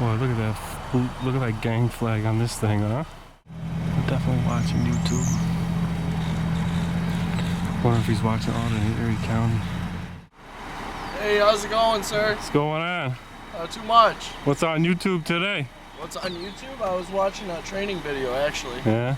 Boy, look at that gang flag on this thing, huh? I'm definitely watching YouTube. Wonder if he's watching audit in Erie County. Hey, how's it going, sir? What's going on? Not too much. What's on YouTube today? What's on YouTube? I was watching a training video, actually. Yeah?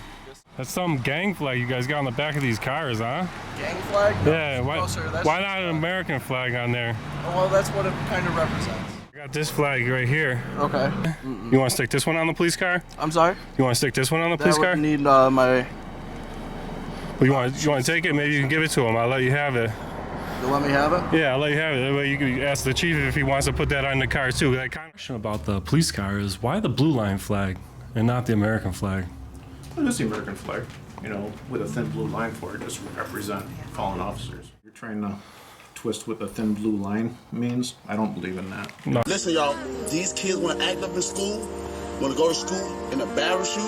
That's some gang flag you guys got on the back of these cars, huh? Gang flag? No, Yeah, no, sir, that's why not an American flag on there? Oh, well, that's what it kind of represents. I got this flag right here. Okay. You want to stick this one on the police car? I'm sorry? You want to stick this one on the police car? That would need my... Well, you want to take it? Maybe you can give it to him. I'll let you have it. You'll let me have it? Yeah, I'll let you have it. That way you can ask the chief if he wants to put that on the car too. That kind of question about the police car is why the blue line flag and not the American flag? Well, it's the American flag, you know, with a thin blue line for it, just to represent fallen officers. You're trying to twist what the thin blue line means. I don't believe in that. No. Listen, y'all, these kids want to act up in school, want to go to school and embarrass you,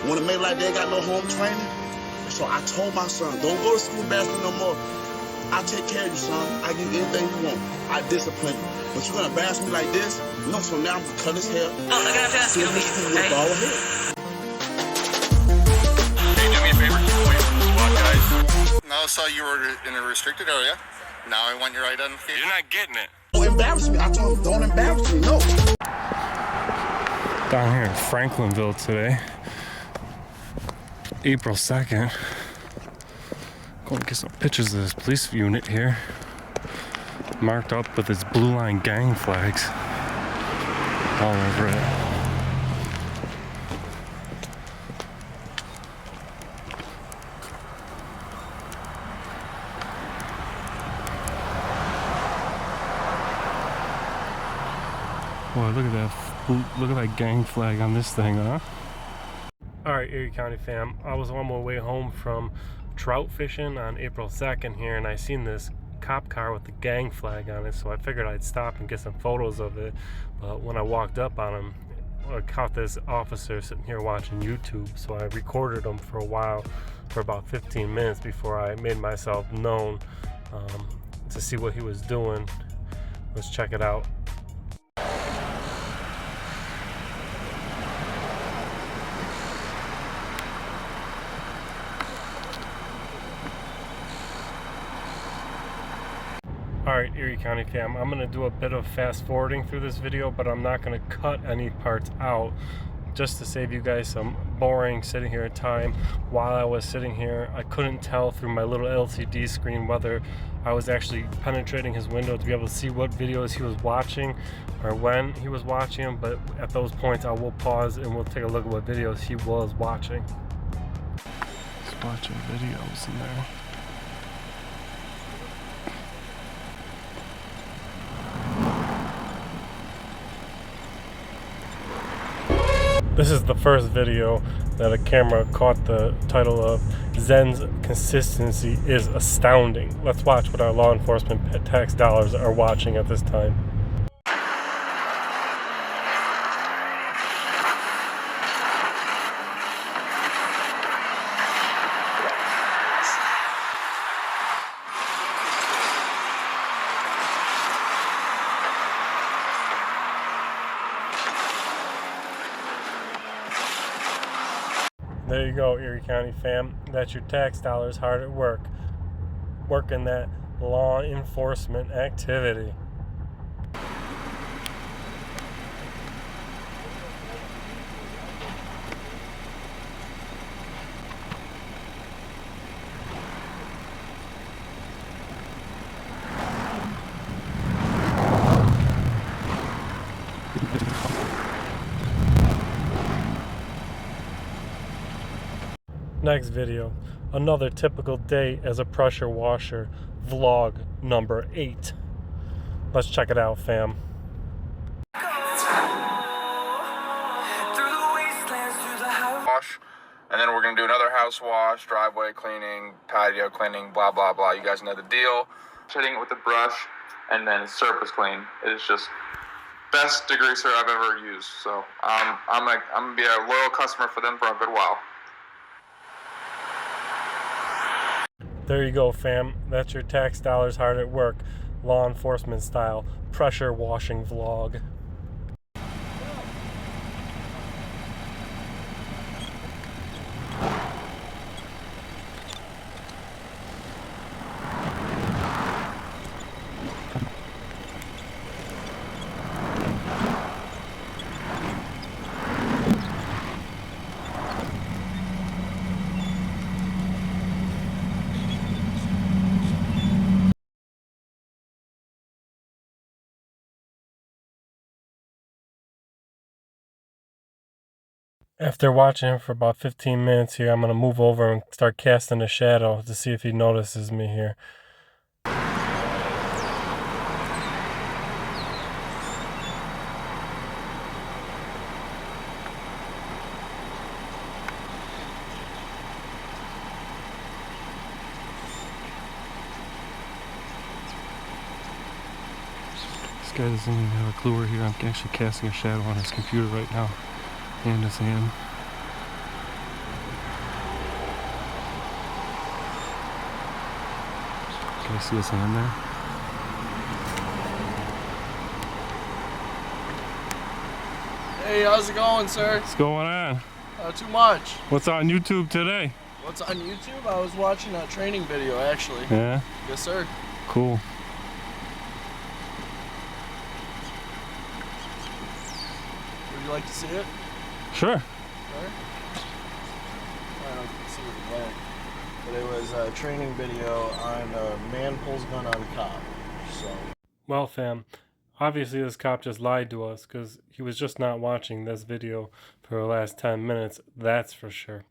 want to make like they ain't got no home training. So I told my son, don't go to school embarrass me no more. I take care of you, son. I give you anything you want. I discipline you. But you're going to embarrass me like this? No, so now I'm going to cut his hair. Oh, I gotta ask you, Hey, do me a favor, wait for the SWAT guys. Now I saw you were in a restricted area. Now I want your identification. You're not getting it. Don't embarrass me. I told him, don't embarrass me. No. Down here in Franklinville today, April 2nd. Going to get some pictures of this police unit here, marked up with its blue line gang flags all over it. Boy, look at that gang flag on this thing, huh? Alright, Erie County fam, I was on my way home from trout fishing on April 2nd here, and I seen this cop car with the gang flag on it, so I figured I'd stop and get some photos of it. But when I walked up on him, I caught this officer sitting here watching YouTube, so I recorded him for a while, for about 15 minutes before I made myself known to see what he was doing. Let's check it out. Alright, Erie County fam, I'm going to do a bit of fast forwarding through this video, but I'm not going to cut any parts out just to save you guys some boring sitting here time. While I was sitting here, I couldn't tell through my little LCD screen whether I was actually penetrating his window to be able to see what videos he was watching or when he was watching them, but at those points I will pause and we'll take a look at what videos he was watching. He's watching videos in there. This is the first video that a camera caught the title of Zen's Consistency is Astounding. Let's watch what our law enforcement tax dollars are watching at this time. There you go, Erie County fam. That's your tax dollars hard at work. Working that law enforcement activity. Next video, another typical day as a pressure washer, vlog number 8. Let's check it out, fam. Wash, and then we're gonna do another house wash, driveway cleaning, patio cleaning, blah blah blah. You guys know the deal. Hitting it with a brush and then surface clean. It is just best degreaser I've ever used. So I'm gonna be a loyal customer for them for a good while. There you go, fam. That's your tax dollars hard at work, law enforcement style, pressure washing vlog. After watching him for about 15 minutes here, I'm going to move over and start casting a shadow to see if he notices me here. This guy doesn't even have a clue we're here. I'm actually casting a shadow on his computer right now and his hand. Can you see his hand there? Hey, how's it going, sir? What's going on? Not too much. What's on YouTube today? What's on YouTube? I was watching a training video, actually. Yeah? Yes, sir. Cool. Would you like to see it? Sure. Sure. I don't see it blank. But it was a training video on a man pulls gun on cop. So. Well, fam, obviously this cop just lied to us because he was just not watching this video for the last 10 minutes, that's for sure.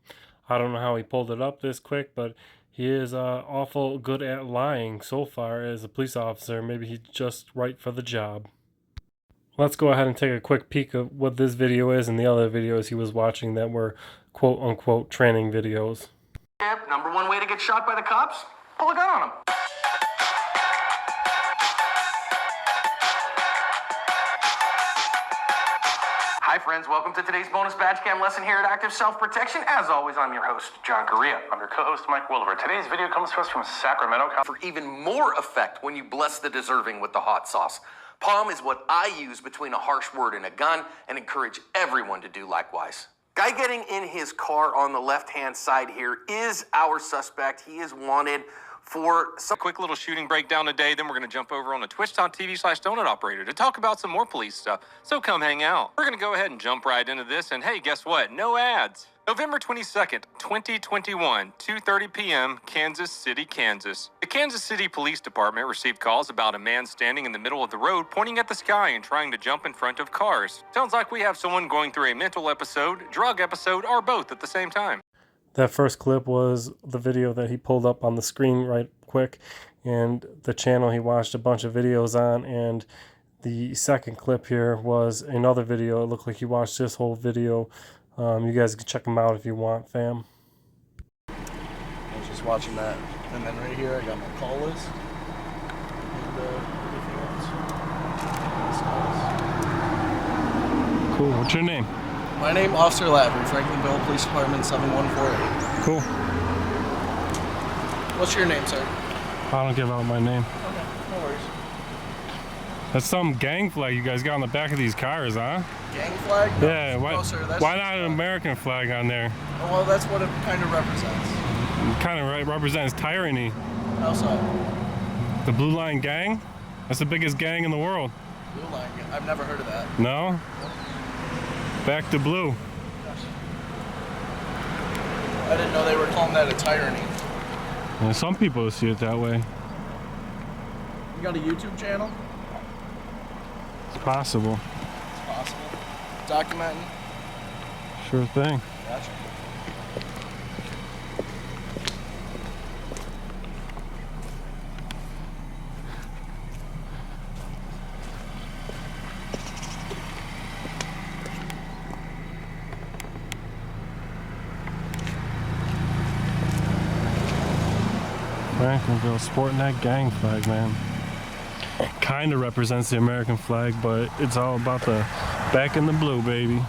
I don't know how he pulled it up this quick, but he is awful good at lying so far as a police officer. Maybe he's just right for the job. Let's go ahead and take a quick peek of what this video is and the other videos he was watching that were quote-unquote training videos. Yep, number one way to get shot by the cops? Pull a gun on them. Hi friends, welcome to today's bonus badge cam lesson here at Active Self-Protection. As always, I'm your host, John Correa. I'm your co-host, Mike Williver. Today's video comes to us from Sacramento. For even more effect when you bless the deserving with the hot sauce. Palm is what I use between a harsh word and a gun and encourage everyone to do likewise. Guy getting in his car on the left-hand side here is our suspect. He is wanted for some quick little shooting breakdown today. Then we're going to jump over on to twitch.tv/donut operator to talk about some more police stuff. So come hang out. We're going to go ahead and jump right into this. And hey, guess what? No ads. November 22nd, 2021, 2:30 p.m., Kansas City, Kansas. The Kansas City Police Department received calls about a man standing in the middle of the road pointing at the sky and trying to jump in front of cars. Sounds like we have someone going through a mental episode, drug episode, or both at the same time. That first clip was the video that he pulled up on the screen right quick, and the channel he watched a bunch of videos on, and the second clip here was another video. It looked like he watched this whole video. You guys can check them out if you want, fam. I was just watching that. And then right here I got my call list. And everything else. Cool. What's your name? My name, Officer Lavery, Franklinville Police Department 7148. Cool. What's your name, sir? I don't give out my name. Okay, no worries. That's some gang flag you guys got on the back of these cars, huh? Gang flag? No, Yeah, no, sir, that's why not an American flag on there? Oh, well, that's what it kind of represents. It kind of represents tyranny. How so? The Blue Line Gang? That's the biggest gang in the world. Blue line. I've never heard of that. No? Back to blue. I didn't know they were calling that a tyranny. And some people see it that way. You got a YouTube channel? It's possible. It's possible. Documenting? Sure thing. Gotcha. Franklinville sporting that gang flag, man. Kind of represents the American flag, but it's all about the back in the blue, baby.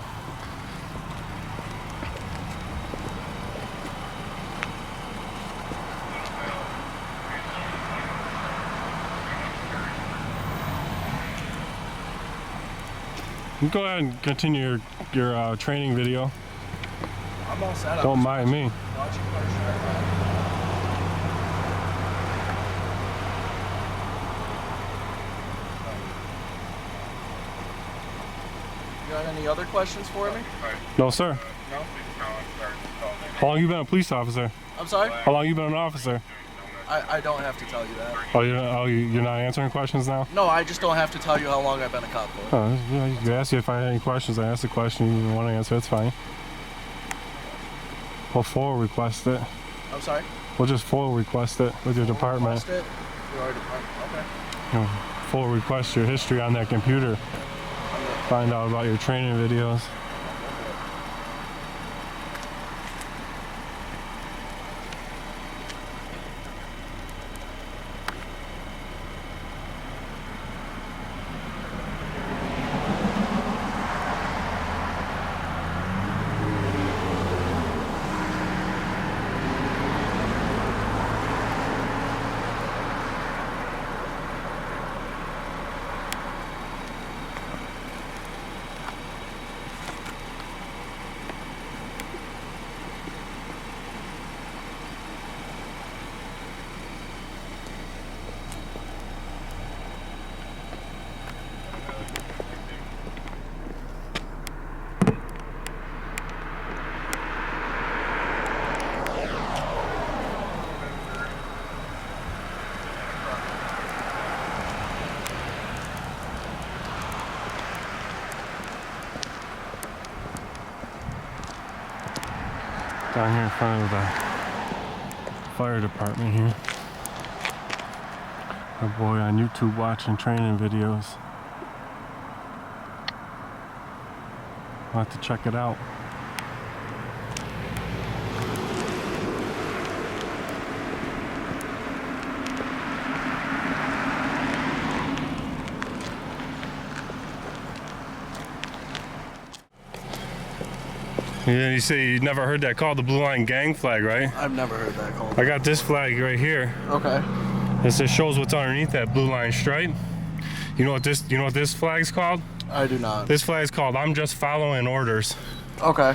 You go ahead and continue your training video. I'm all set up. Don't mind me. Watching cars drive by. You got any other questions for me? No, sir. No? How long you been a police officer? I'm sorry? How long you been an officer? I don't have to tell you that. Oh, you're not answering questions now? No, I just don't have to tell you how long I've been a cop for. Oh, yeah, you ask you if I had any questions. I asked the question you want to answer. That's fine. We'll full request it. I'm sorry? We'll just full request it with your department. Request it? Through our department, okay. You know, full request your history on that computer. Find out about your training videos. Down here in front of the fire department here. Our boy on YouTube watching training videos. I'll have to check it out. Yeah, you say you never heard that called the Blue Line Gang flag, right? I've never heard that called. I got this flag right here. Okay. This just shows what's underneath that blue line stripe. You know what this flag's called? I do not. This flag's called I'm Just Following Orders. Okay.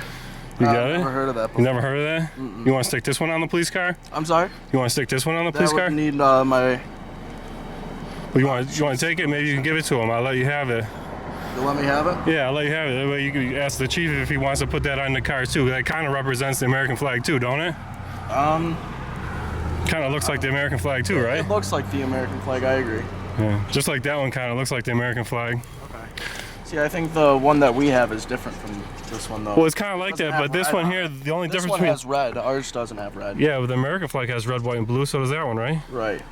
You got it? I've never heard of that before. You never heard of that? Mm-mm. You want to stick this one on the police car? I'm sorry? You want to stick this one on the police car? That would need my... Well, you want to take it? Maybe you can give it to him. I'll let you have it. You'll let me have it? Yeah, I'll let you have it. That way you can ask the chief if he wants to put that on the car too. That kind of represents the American flag too, don't it? Kind of looks like the American flag too, right? It looks like the American flag, I agree. Yeah, just like that one kind of looks like the American flag. Okay. See, I think the one that we have is different from this one though. Well, it's kind of like that, but this one here, the only difference between... This one has red, ours doesn't have red. Yeah, but the American flag has red, white, and blue, so does that one, right? Right.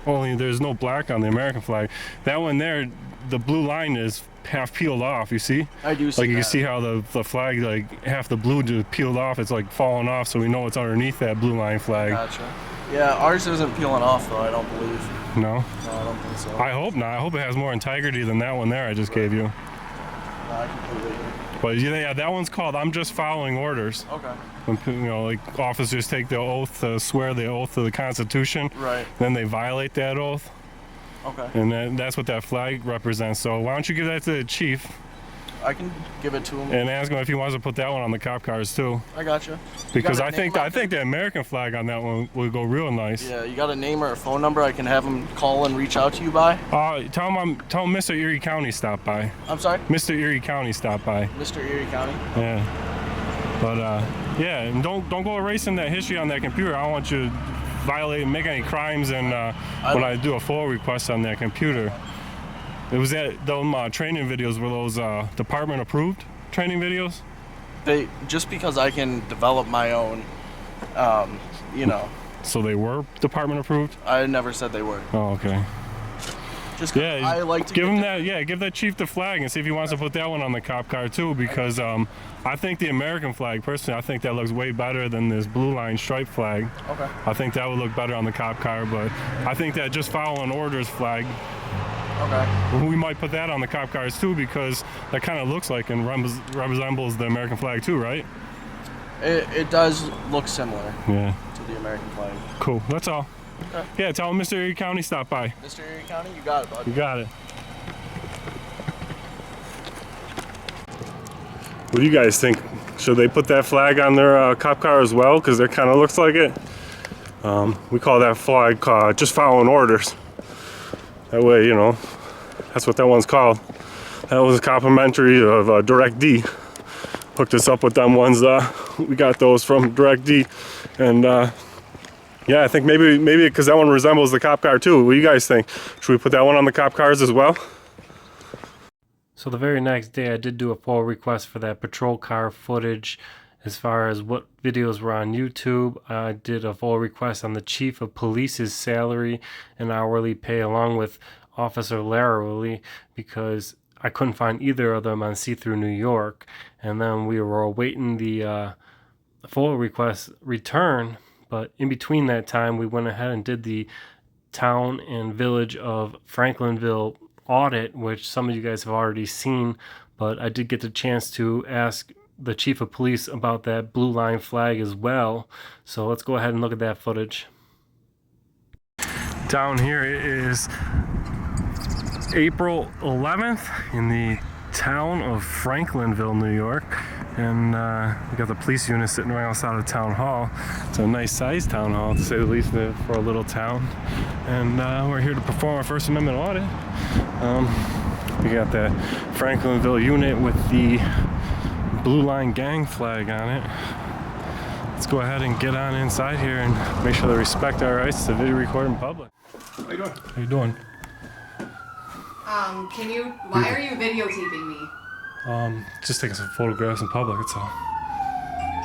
Only there's no black on the American flag. That one there, the blue line is half peeled off, you see? I do see Like you that. can see how the flag, like half the blue just peeled off, it's like falling off, so we know it's underneath that blue line flag. Gotcha. Yeah, ours isn't peeling off though, I don't believe. No? No, I don't think so. I hope not. I hope it has more integrity than that one there I just gave you. No, I completely agree. But yeah, that one's called I'm Just Following Orders. Okay. When, you know, like officers take the oath to swear the oath to the Constitution. Right. Then they violate that oath. Okay. And that's what that flag represents. So why don't you give that to the chief? I can give it to him. And ask him if he wants to put that one on the cop cars too. I gotcha. Because I think the American flag on that one would go real nice. Yeah, you got a name or a phone number I can have him call and reach out to you by? Tell him Mr. Erie County stopped by. I'm sorry? Mr. Erie County stopped by. Mr. Erie County? Yeah. But yeah, and don't go erasing that history on that computer. I don't want you to violate and make any crimes and when I do a full request on that computer. It was that those training videos were those department approved training videos? They just because I can develop my own, you know. So they were department approved? I never said they were. Oh, okay. Just yeah, I like to give him that. Yeah, give that chief the flag and see if he wants to put that one on the cop car too. Because I think the American flag, personally, I think that looks way better than this blue line stripe flag. Okay. I think that would look better on the cop car, but I think that just following orders flag. Okay. We might put that on the cop cars too because that kind of looks like and resembles the American flag too, right? It does look similar. Yeah. To the American flag. Cool. That's all. Okay. Yeah, tell him Mr. Erie County stopped by. Mr. Erie County, you got it, bud. You got it. What do you guys think? Should they put that flag on their cop car as well? Because it kind of looks like it. We call that flag just following orders. That way, you know, that's what that one's called. That was complimentary of Direct D. Hooked us up with them ones. We got those from Direct D, and yeah, I think maybe because that one resembles the cop car too. What do you guys think? Should we put that one on the cop cars as well? So the very next day, I did do a pull request for that patrol car footage As far as what videos were on YouTube, I did a full request on the Chief of Police's salary and hourly pay, along with Officer Larrowly, because I couldn't find either of them on See-Through New York. And then we were awaiting the full request return, but in between that time, we went ahead and did the town and village of Franklinville audit, which some of you guys have already seen, but I did get the chance to ask the Chief of Police about that blue line flag as well. So let's go ahead and look at that footage. Down here it is April 11th in the town of Franklinville, New York, and we got the police unit sitting right outside of town hall. It's a nice sized town hall, to say the least, for a little town, and we're here to perform our First Amendment audit. We got the Franklinville unit with the blue line gang flag on it. Let's go ahead and get on inside here and make sure they respect our rights to video record in public. How you doing? How you doing? Why are you videotaping me? Just taking some photographs in public, that's all.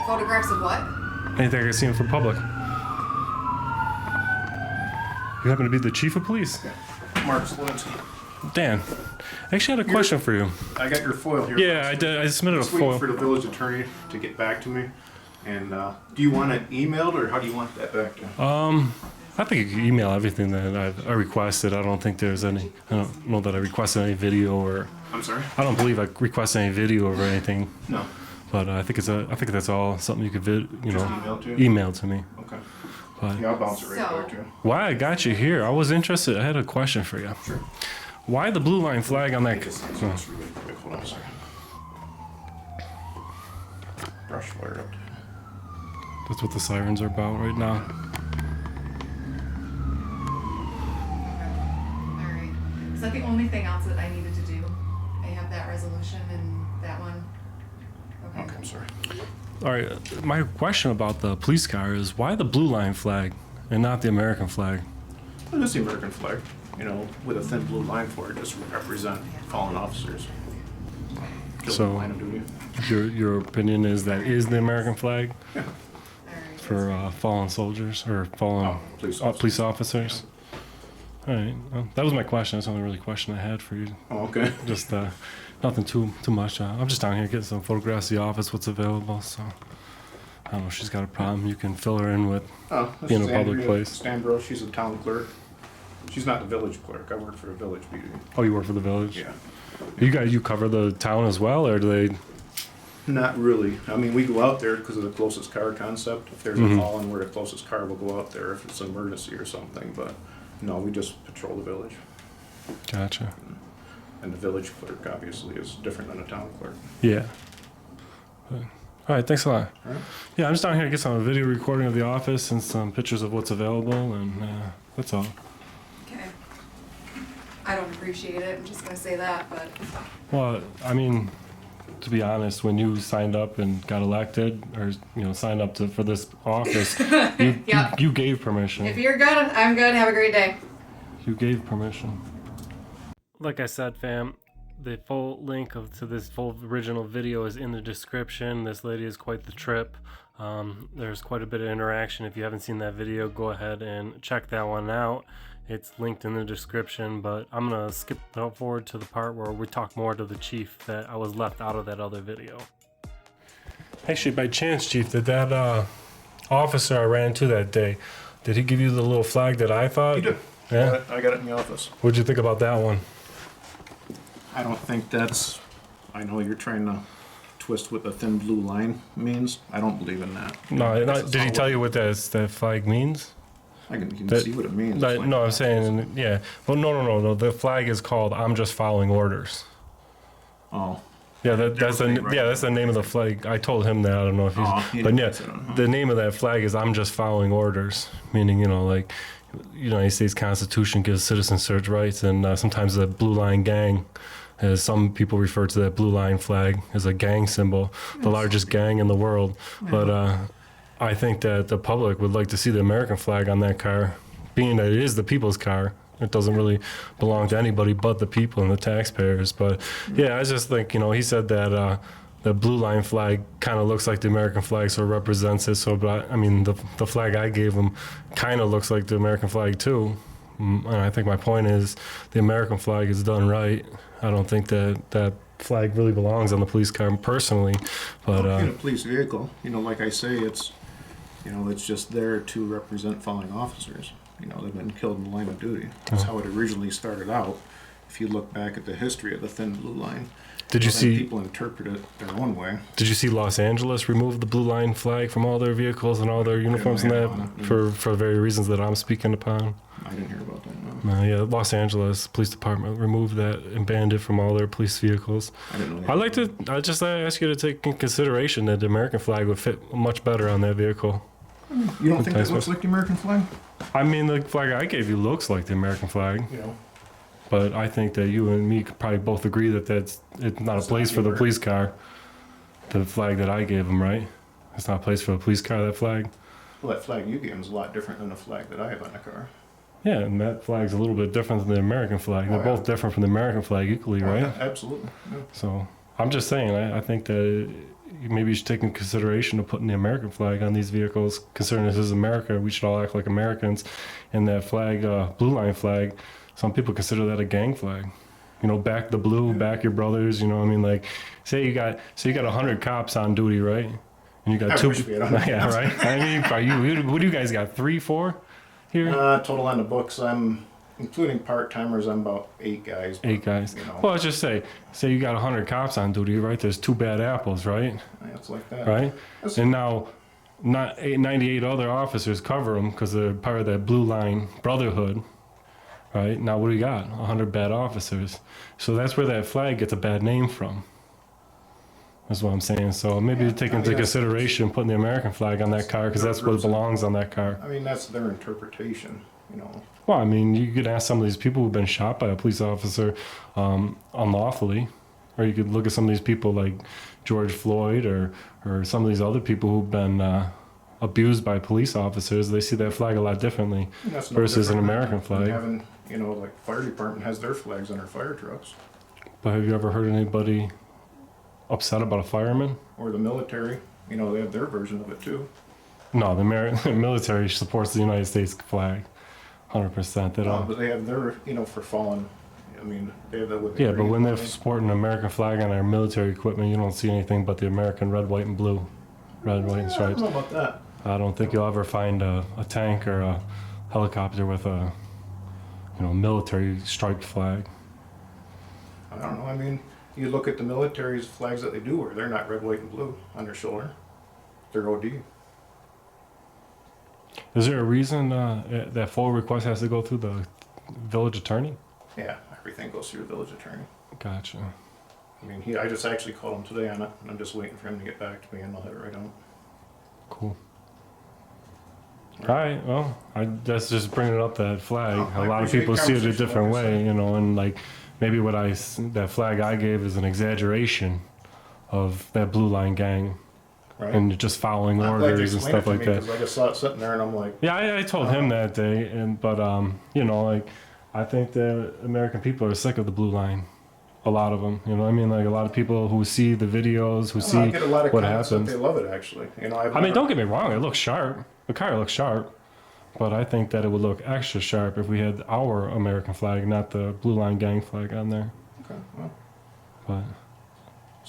Photographs of what? Anything I can see for public. You happen to be the Chief of Police? Mark Slitsky. Dan, I actually had a question for you. I got your foil here. Yeah, I did. I submitted a Just waiting foil. for the village attorney to get back to me. And do you want it emailed, or how do you want that back to? I think you can email everything that I requested. I don't think there's any. I don't know that I requested any video or. I'm sorry? I don't believe I requested any video or anything. No. But I think that's all something you could Just email to me. Okay. But Yeah, I'll bounce it right back to you. why I got you here? I was interested. I had a question for you. Sure. Why the blue line flag on that? Just really quick. Hold on a second. Brush fire up. That's what the sirens are about right now. Alright. Is that the only thing else that I needed to do? I have that resolution and that one. Okay, I'm sorry. All right. My question about the police car is why the blue line flag and not the American flag? Well, just the American flag, with a thin blue line for it, just to represent fallen officers. Just So- the line of duty. Your opinion is that is the American flag Yeah. Alright. for fallen soldiers or fallen Police officers. police officers? All right. Well, that was my question. That's the only really question I had for you. Oh, okay. Just nothing too much. I'm just down here getting some photographs of the office, what's available. So I don't know if she's got a problem. You can fill her in with This being is a public Andrea place. Stanbro, she's a town clerk. She's not the village clerk. I work for the village PD. Oh, you work for the village? Yeah. You cover the town as well, or do they? Not really. I mean, we go out there because of the closest car concept. If there's a call and we're the closest car, we'll go out there if it's an emergency or something. But no, we just patrol the village. Gotcha. And the village clerk, obviously, is different than a town clerk. Yeah. But, all right. Thanks a lot. All right. Yeah, I'm just down here to get some video recording of the office and some pictures of what's available, and that's all. Okay. I don't appreciate it, I'm just gonna say that, but Well, I mean, to be honest, when you signed up and got elected, or signed up for this office, Yep. you gave permission. if you're good, I'm good. Have a great day. You gave permission. Like I said, fam, the full link to this full original video is in the description. This lady is quite the trip. There's quite a bit of interaction. If you haven't seen that video, go ahead and check that one out. It's linked in the description, but I'm gonna skip forward to the part where we talk more to the chief that I was left out of that other video. Actually, by chance, Chief, did that officer I ran into that day, did he give you the little flag that I thought? You do. Yeah? I got it in the office. What'd you think about that one? I don't think that's. I know you're trying to twist what the thin blue line means. I don't believe in that. No, That's did he all tell you what that flag means? You can that- see what it means. Like, It's like- no, I'm saying, yeah. Well, no. The flag is called "I'm just following orders." Oh. Yeah, that's Everything, right. that's the name of the flag. I told him that. I don't know if he's, He but didn't yeah, say that, huh? the name of that flag is "I'm just following orders," meaning like United States Constitution gives citizens certain rights, and sometimes the Blue Line Gang, as some people refer to that blue line flag, as a gang symbol, the largest gang in the world. But I think that the public would like to see the American flag on that car, being that it is the people's car. It doesn't really belong to anybody but the people and the taxpayers. But yeah, I just think, he said that the blue line flag kind of looks like the American flag, so it represents it. So, but I mean, the flag I gave them kind of looks like the American flag too. And I think my point is the American flag is done right. I don't think that flag really belongs on the police car personally, but in a police vehicle, like I say, it's just there to represent falling officers. They've been killed in the line of duty. That's how it originally started out. If you look back at the history of the thin blue line, did you see people interpret it their own way? Did you see Los Angeles remove the blue line flag from all their vehicles and all their uniforms and that for the very reasons that I'm speaking upon? I didn't hear about that. No. Yeah, Los Angeles Police Department removed that and banned it from all their police vehicles. I didn't know. I just ask you to take in consideration that the American flag would fit much better on that vehicle. You don't think that looks like the American flag? I mean, the flag I gave you looks like the American flag. But I think that you and me could probably both agree that it's not a place for the police car. The flag that I gave them, right? It's not a place for the police car, that flag. Well, that flag you gave them is a lot different than the flag that I have on the car. Yeah, and that flag's a little bit different than the American flag. They're both different from the American flag equally, right? Yeah, absolutely. Yeah. So I'm just saying, I think that maybe you should take into consideration of putting the American flag on these vehicles. Considering this is America, we should all act like Americans. And that flag, blue line flag, some people consider that a gang flag. Back the blue, back your brothers. You know what I mean? Like, say you got 100 cops on duty, right? And you got two. Yeah, right. I mean, what do you guys got? 3, 4 here? Total on the books, I'm including part timers. I'm about 8 guys. 8 guys. Well, let's just say you got 100 cops on duty, right? There's 2 bad apples, right? Yeah, it's like that. Right. And now, 98 other officers cover them because they're part of that blue line brotherhood. Right, now what do you got? 100 bad officers. So that's where that flag gets a bad name from. That's what I'm saying. So maybe take into consideration putting the American flag on that car because that's what belongs on that car. I mean, that's their interpretation, Well, I mean, you could ask some of these people who've been shot by a police officer unlawfully, or you could look at some of these people like George Floyd or some of these other people who've been abused by police officers. They see that flag a lot differently versus an American flag. Having, like fire department has their flags on their fire trucks. But have you ever heard anybody upset about a fireman? Or the military, they have their version of it too. No, the military supports the United States flag, 100%. They don't. But they have their, for fallen. I mean, they have that with. Yeah, but when they're sporting an American flag on their military equipment, you don't see anything but the American red, white, and blue, red, white, and stripes. I don't know about that. I don't think you'll ever find a tank or a helicopter with a, military striped flag. I don't know. I mean, you look at the military's flags that they do wear; they're not red, white, and blue on their shoulder. They're OD. Is there a reason that full request has to go through the village attorney? Yeah, everything goes through the village attorney. Gotcha. I mean, I just actually called him today on it, and I'm just waiting for him to get back to me, and I'll have it right on. Cool. All right, well, that's just bringing up that flag. A lot of people see it a different way, and like maybe that flag I gave is an exaggeration of that blue line gang. Right. And just following orders and stuff like that. I just saw it sitting there, and I'm like. Yeah, I told him that day, but I think the American people are sick of the blue line. A lot of them, I mean, like a lot of people who see the videos, who see I get a lot of what comments happens. That they love it, actually. I mean, don't get me wrong; it looks sharp. The car looks sharp, but I think that it would look extra sharp if we had our American flag, not the blue line gang flag on there. Okay, well.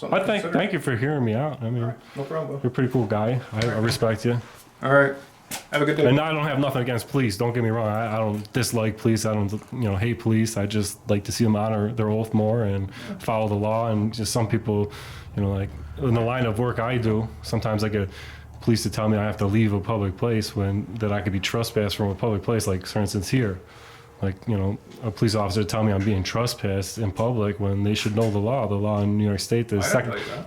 But thank you for hearing me out. I mean, right, no problem. You're a pretty cool guy. I respect you. All right. Have a good day. And I don't have nothing against police. Don't get me wrong. I don't dislike police. I don't hate police. I just like to see them honor their oath more and follow the law. And just some people, like in the line of work I do, sometimes I get police to tell me I have to leave a public place that I could be trespassed from a public place. Like for instance here, like a police officer tell me I'm being trespassed in public when they should know the law. The law in New York State is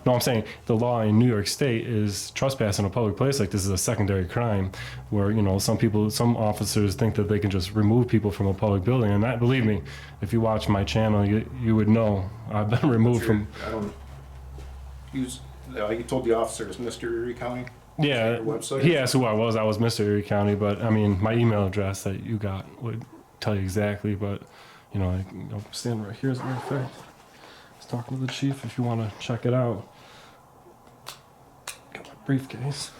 No, I'm saying the law in New York State is trespassing in a public place like this is a secondary crime, where some officers think that they can just remove people from a public building. And that, believe me, if you watch my channel, you would know I've been removed from. I don't use. You told the officer it's Mr. Erie County. Yeah, he asked who I was. I was Mr. Erie County, but I mean my email address that you got would tell you exactly, but stand right here as a matter of fact. I was talking to the chief if you want to check it out. briefcase.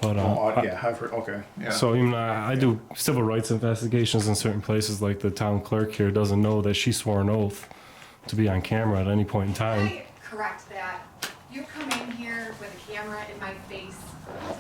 But, yeah, I've heard. Okay, yeah. so even I do civil rights investigations in certain places, like the town clerk here doesn't know that she swore an oath to be on camera at any point in time. Can I correct that? You come in here with a camera in my face.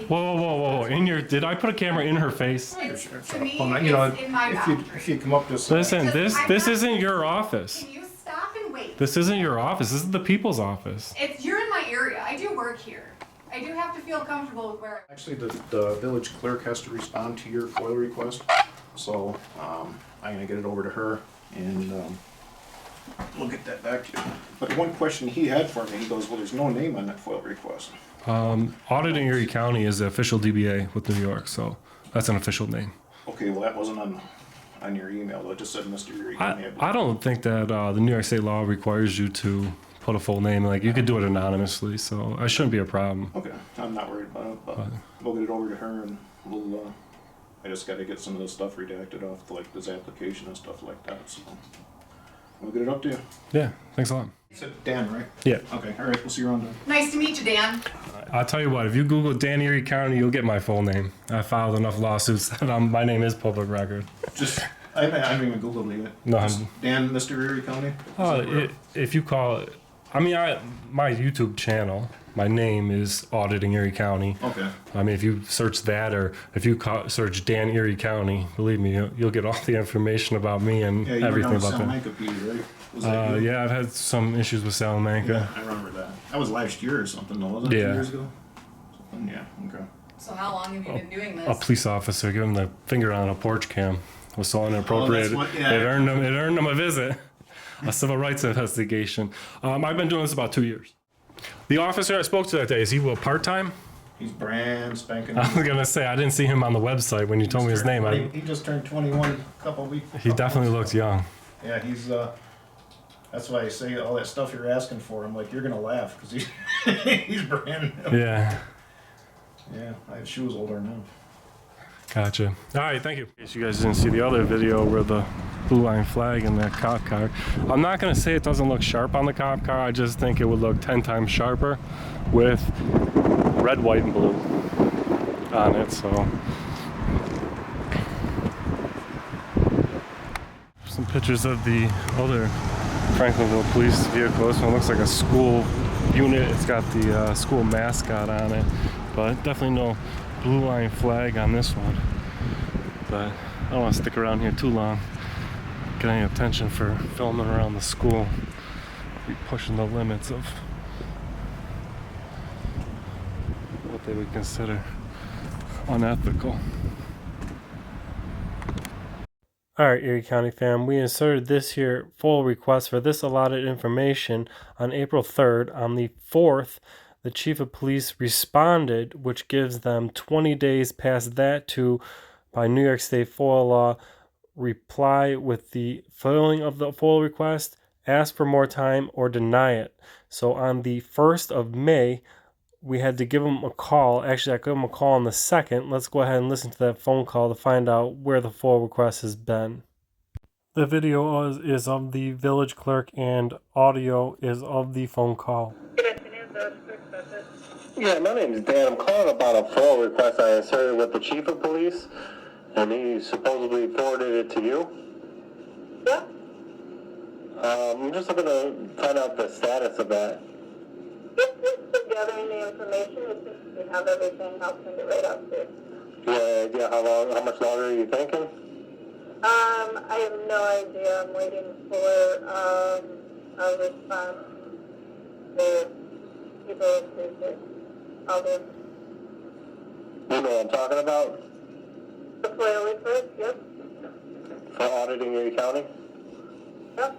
Whoa. Did I put a camera in her face? It's, to me, Well, it's in my if you come up to Listen, this isn't your office. Can you stop and wait? This isn't your office. This is the people's office. You're in my area. I do work here. I do have to feel comfortable with where. Actually, the village clerk has to respond to your FOIL request, so I'm gonna get it over to her, and we'll get that back to you. But one question he had for me, he goes, well, there's no name on that FOIL request. Audit in Erie County is the official DBA with New York, so that's an official name. Okay, well, that wasn't on your email, it just said Mr. Erie County. I don't think that the New York State law requires you to put a full name. Like, you could do it anonymously, so it shouldn't be a problem. Okay, I'm not worried about it, but we'll get it over to her, and we'll, I just gotta get some of this stuff redacted off, like this application and stuff like that, so we'll get it up to you. Yeah, thanks a lot. You said Dan, right? Yeah. Okay, all right, we'll see you around then. Nice to meet you, Dan. I'll tell you what, if you Google Dan Erie County, you'll get my full name. I filed enough lawsuits that my name is public record. Just, I haven't even Googled it yet. No, Just Dan, Mr. Erie County? if you call it, my YouTube channel, my name is Auditing Erie County. Okay. I mean, if you search that, or if you search Dan Erie County, believe me, you'll get all the information about me and Yeah, you everything were down about that. Salamanca PD, right? Was that you? Yeah, I've had some issues with Salamanca. Yeah, I remember that. That was last year or something, though, wasn't it? Yeah. 2 years ago? Something, yeah, okay. So how long have you been doing A this? police officer giving the finger on a porch cam was so inappropriate. Oh, that's what- yeah. It earned him a visit, a civil rights investigation. I've been doing this about 2 years. The officer I spoke to that day, is he part-time? He's brand spanking. I was gonna say, I didn't see him on the website when you told me his name. He just turned 21 a couple weeks. He definitely looks young. Yeah, he's. That's why I say all that stuff you're asking for. I'm like, you're gonna laugh because he's brand new. Yeah. Yeah, I have shoes older now. Gotcha. All right, thank you. In case you guys didn't see the other video where the blue line flag and that cop car. I'm not gonna say it doesn't look sharp on the cop car. I just think it would look 10 times sharper with red, white, and blue on it. So some pictures of the other Franklinville police vehicle. This one looks like a school unit. It's got the school mascot on it, but definitely no blue line flag on this one. But I don't want to stick around here too long, get any attention for filming around the school. Be pushing the limits of what they would consider unethical. Alright, Erie County fam, we inserted this here full request for this allotted information on April 3rd. On the 4th, the chief of police responded, which gives them 20 days past that to, by New York State FOIL law, reply with the filling of the FOIL request, ask for more time, or deny it. So on the 1st of May, we had to give them a call. Actually, I gave them a call on the 2nd. Let's go ahead and listen to that phone call to find out where the FOIL request has been. The video is of the village clerk and audio is of the phone call. Yeah, my name is Dan. I'm calling about a FOIL request I inserted with the chief of police, and he supposedly forwarded it to you. Yeah. I'm just looking to find out the status of that. Just gathering the information. As soon as we have everything, I'll send it right out to you. Yeah, idea how much longer are you thinking? I have no idea. I'm waiting for a response to people inclusive. I'll do. You know what I'm talking about? The FOIL request, yep. For auditing Erie County? Yep.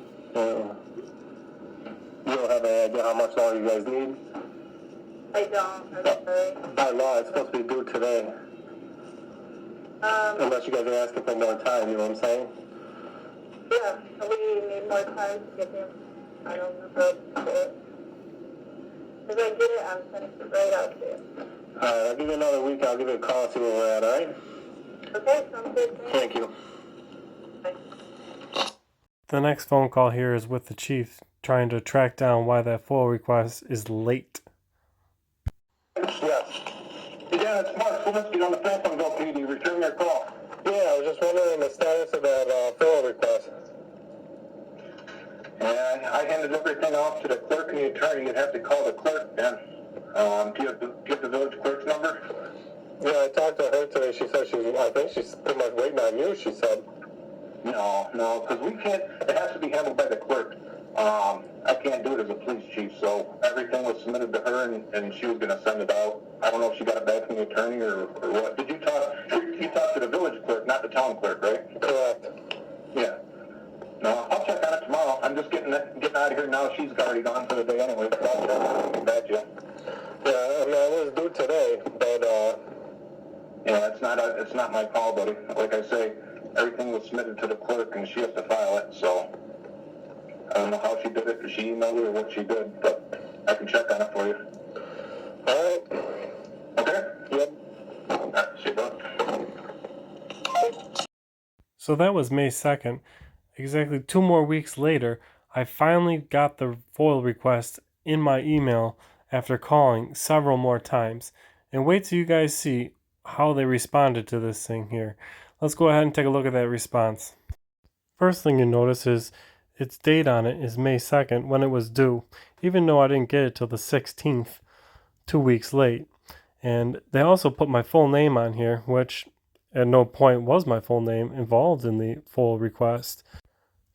You don't have any idea how much longer you guys need? I don't. I'm sorry. By law, it's supposed to be due today. Unless you guys are asking for more time, you know what I'm saying? Yeah, we need more time to get him. I don't know how to do it. If I get it, I'm sending it right out to you. Alright, I'll give you another week. I'll give you a call and see where we're at, alright? Okay, sounds good. Thank you. Bye. The next phone call here is with the chief, trying to track down why that FOIL request is late. Yes. Yeah, it's Mark Swinsky on the Franklinville PD. Return your call. Yeah, I was just wondering the status of that FOIL request. And I handed everything off to the clerk and the attorney. You'd have to call the clerk then. Do you have the village clerk's number? Yeah, I talked to her today. She said I think she's pretty much waiting on you, she said. No, because we can't, it has to be handled by the clerk. I can't do it as a police chief, so everything was submitted to her and she was going to send it out. I don't know if she got it back from the attorney or what. You talked to the village clerk, not the town clerk, right? Correct. Yeah. No, I'll check on it tomorrow. I'm just getting out of here now. She's already gone for the day anyway, but I'll get back to you. Yeah, I mean, I was due today, but, yeah, it's not my call, buddy. Like I say, everything was submitted to the clerk and she has to file it, so I don't know how she did it, or she emailed it, or what she did, but I can check on it for you. All right. Okay? Yep. All right, see you, bud. So that was May 2nd. Exactly 2 more weeks later, I finally got the FOIL request in my email after calling several more times. And wait till you guys see how they responded to this thing here. Let's go ahead and take a look at that response. First thing you notice is its date on it is May 2nd when it was due, even though I didn't get it till the 16th, 2 weeks late. And they also put my full name on here, which at no point was my full name involved in the FOIL request.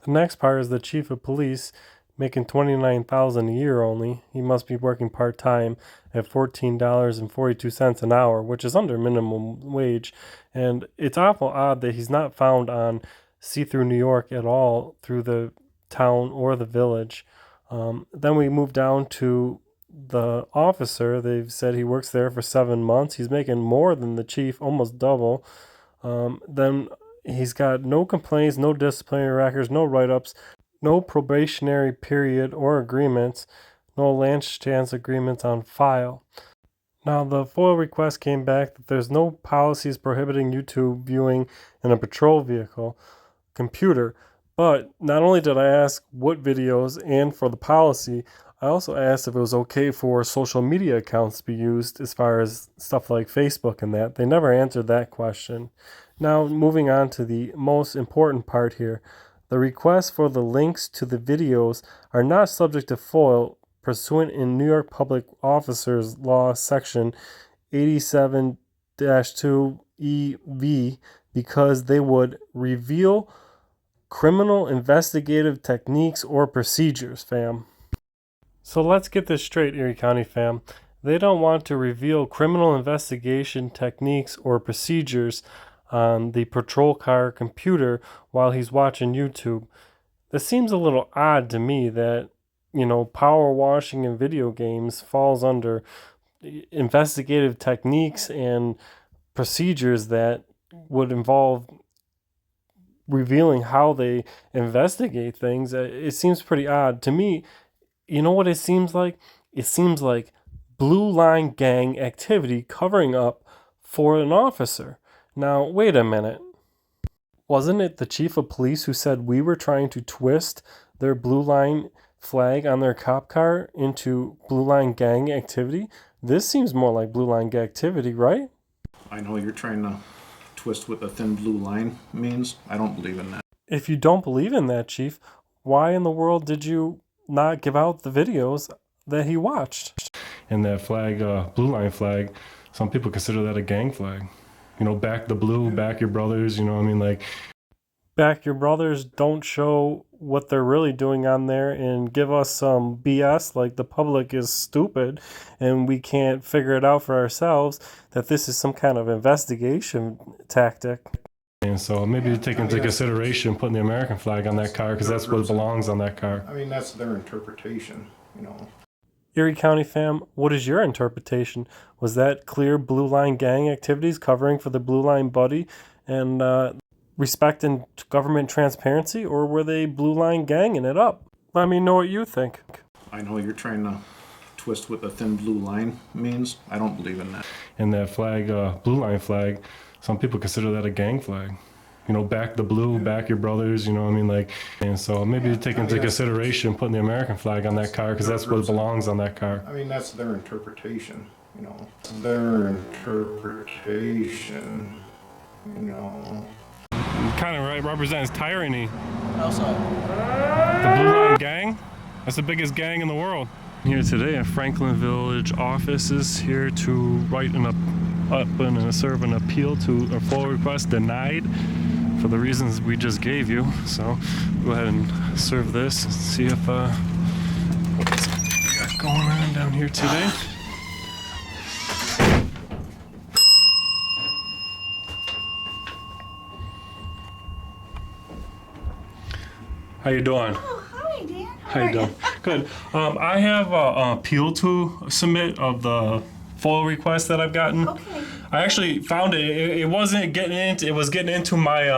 The next part is the chief of police making $29,000 a year only. He must be working part-time at $14.42 an hour, which is under minimum wage. And it's awful odd that he's not found on See-Through New York at all through the town or the village. Then we move down to the officer. They've said he works there for 7 months. He's making more than the chief, almost double. Then he's got no complaints, no disciplinary records, no write-ups, no probationary period or agreements, no last chance agreements on file. Now, the FOIL request came back that there's no policies prohibiting YouTube viewing in a patrol vehicle computer. But not only did I ask what videos and for the policy, I also asked if it was okay for social media accounts to be used as far as stuff like Facebook and that. They never answered that question. Now, moving on to the most important part here. The requests for the links to the videos are not subject to FOIL pursuant in New York Public Officers Law Section 87-2EV because they would reveal criminal investigative techniques or procedures, fam. So let's get this straight, Erie County fam. They don't want to reveal criminal investigation techniques or procedures on the patrol car computer while he's watching YouTube. This seems a little odd to me that, power washing in video games falls under investigative techniques and procedures that would involve revealing how they investigate things. It seems pretty odd to me. You know what it seems like? It seems like blue line gang activity covering up for an officer. Now, wait a minute. Wasn't it the chief of police who said we were trying to twist their blue line flag on their cop car into blue line gang activity? This seems more like blue line gang activity, right? I know you're trying to twist what the thin blue line means. I don't believe in that. If you don't believe in that, chief, why in the world did you not give out the videos that he watched? And that flag, blue line flag, some people consider that a gang flag. Back the blue, back your brothers, Back your brothers, don't show what they're really doing on there and give us some BS like the public is stupid and we can't figure it out for ourselves, that this is some kind of investigation tactic. And so maybe take into consideration putting the American flag on that car because that's what belongs on that car. I mean, that's their interpretation, Erie County fam, what is your interpretation? Was that clear blue line gang activities covering for the blue line buddy and respect and government transparency, or were they blue line ganging it up? Let me know what you think. I know you're trying to twist what the thin blue line means. I don't believe in that. And that flag, blue line flag, some people consider that a gang flag. you know, back the blue, back your brothers, you know what I mean? Like, and so maybe take into consideration putting the American flag on that car because that's what belongs on that car. I mean, that's their interpretation, you know. Their interpretation, you know. Kind of represents tyranny. Outside. The Blue Line Gang, that's the biggest gang in the world. Here today at Franklin Village offices here to write serve an appeal to a FOIL request denied for the reasons we just gave you. So go ahead and serve this and see if what's we got going on down here today. How you doing? Oh, hi, Dan. How you doing? Good. I have an appeal to submit of the FOIL request that I've gotten. Okay. I actually found it. It wasn't getting into. It was getting into my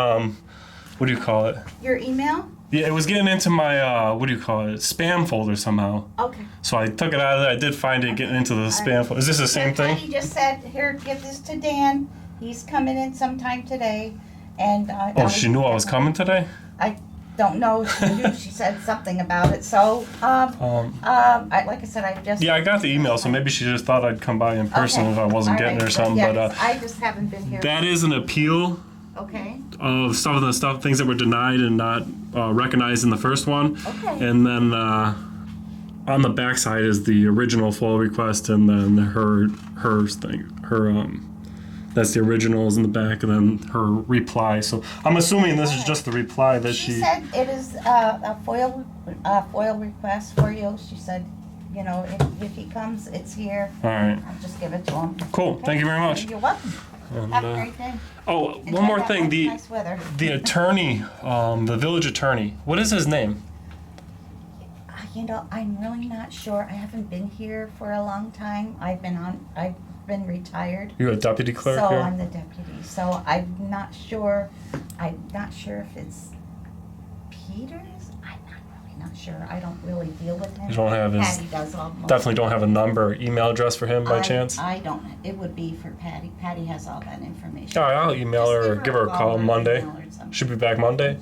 what do you call it? Your email? Yeah, it was getting into my what do you call it? Spam folder somehow. Okay. So I took it out of there. I did find it getting into the spam folder. Is this the same thing? He just said, "Here, give this to Dan. He's coming in sometime today." And Oh, she knew I was coming today? I don't know if she knew. She said something about it. So, like I said, I just. Yeah, I got the email, so maybe she just thought I'd come by in person if I wasn't getting it or something. Yeah, but I just haven't been here. that is an appeal. Okay. Of some of the things that were denied and not recognized in the first one. Okay. And then on the backside is the original FOIL request, and then her that's the originals in the back, and then her reply. So I'm assuming this is just the reply that She said it is a FOIL request for you. She said, you know, if he comes, it's here. All right. I'll just give it to him. Cool. Okay. Thank you very much. You're welcome. And, Have a great day. Oh, Enjoy one more that thing. nice weather. The attorney, the village attorney. What is his name? You know, I'm really not sure. I haven't been here for a long time. I've been retired. You're a deputy clerk so here? I'm the deputy. So I'm not sure. I'm not sure if it's Peters. I'm not sure. I don't really deal with him. You don't have his. Patty does all most Definitely don't have a number, or email address for him by chance. I don't. It would be for Patty. Patty has all that information. All right, I'll email her or give her a call Monday. Should be back Monday.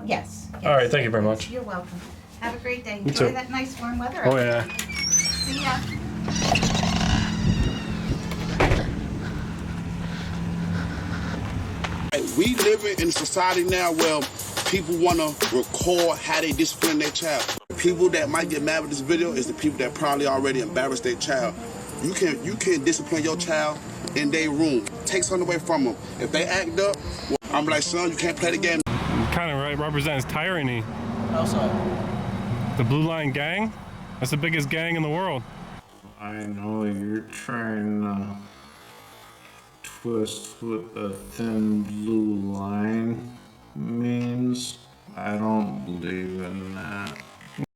Yes. All right, thank you very much. You're welcome. Have a great day. You Enjoy too. that nice warm weather. Oh yeah. See ya. We live in a society now where people want to record how they discipline their child. People that might get mad with this video is the people that probably already embarrassed their child. You can discipline your child in their room. Take something away from them. If they act up, well, I'm like, son, you can't play the game. Kind of represents tyranny. Outside. The Blue Line Gang, that's the biggest gang in the world. I know you're trying to twist what the thin blue line means. I don't believe in that.